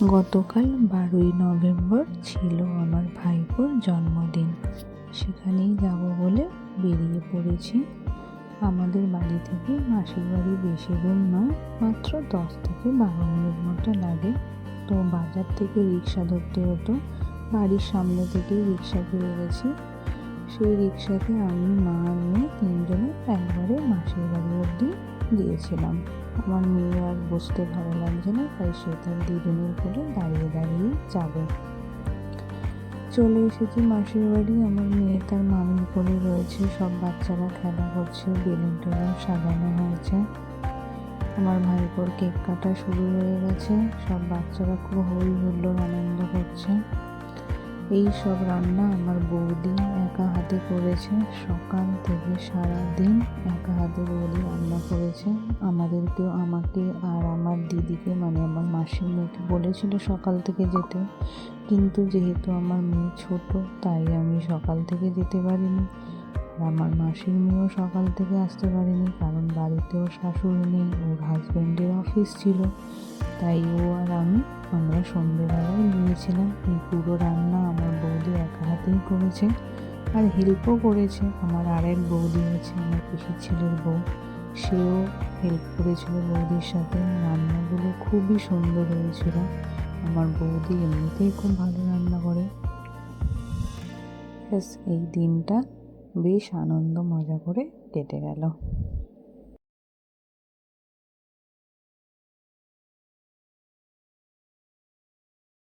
গতকাল 12ই নভেম্বর ছিল আমার ভাইপোর জন্মদিন। সেখানেই যাব বলে বেরিয়ে পড়েছি। আমাদের বাড়ি থেকে মাসির বাড়ি বেশি দূর নয়, মাত্র 10 থেকে 12 মিনিট মতো লাগে। তো বাজার থেকে রিক্সা ধরতে হতো, বাড়ির সামনে থেকেই রিক্সা পেয়ে গেছি। সেই রিক্সাতে আমি, মা আর মেয়ে তিনজনে একবারে মাসির বাড়ি অবধি গিয়েছিলাম। আমার মেয়ে আর বসতে ভালো লাগছে না, তাই সে তার দিদুনের কোলে দাঁড়িয়ে দাঁড়িয়ে যাবে। চলে এসেছি মাসির বাড়ি। আমার মেয়ে তার মামির কোলে রয়েছে, সব বাচ্চারা খেলা করছে, বেলুন টেলুন সাজানো হয়েছে। আমার ভাইপোর কেক কাটা শুরু হয়ে গেছে, সব বাচ্চারা খুব হই হুল্লোড় আনন্দ করছে। এই সব রান্না আমার বৌদি একা হাতে করেছে, সকাল থেকে সারা দিন একা হাতে বৌদি রান্না করেছে। আমাদেরকেও, আমাকে আর আমার দিদিকে, মানে আমার মাসির মেয়েকে বলেছিল সকাল থেকে যেতে, কিন্তু যেহেতু আমার মেয়ে ছোট তাই আমি সকাল থেকে যেতে পারিনি। আর আমার মাসির মেয়েও সকাল থেকে আসতে পারেনি, কারণ বাড়িতেও শাশুড়ি নেই, ওর হাজব্যান্ডের অফিস ছিল। তাই ও আর আমরা সন্ধ্যেবেলায় গিয়েছিলাম। এই পুরো রান্না আমার বৌদি একা হাতেই করেছে, আর হেল্পও করেছে। আমার আর এক বৌদি আছে, আমার পিসির ছেলের বউ, সেও হেল্প করেছিল বৌদির সাথে। রান্নাগুলো খুবই সুন্দর হয়েছিল। আমার বৌদি এমনিতেই খুব ভালো রান্না করে। ব্যাস, এই দিনটা বেশ আনন্দ মজা করে কেটে গেল।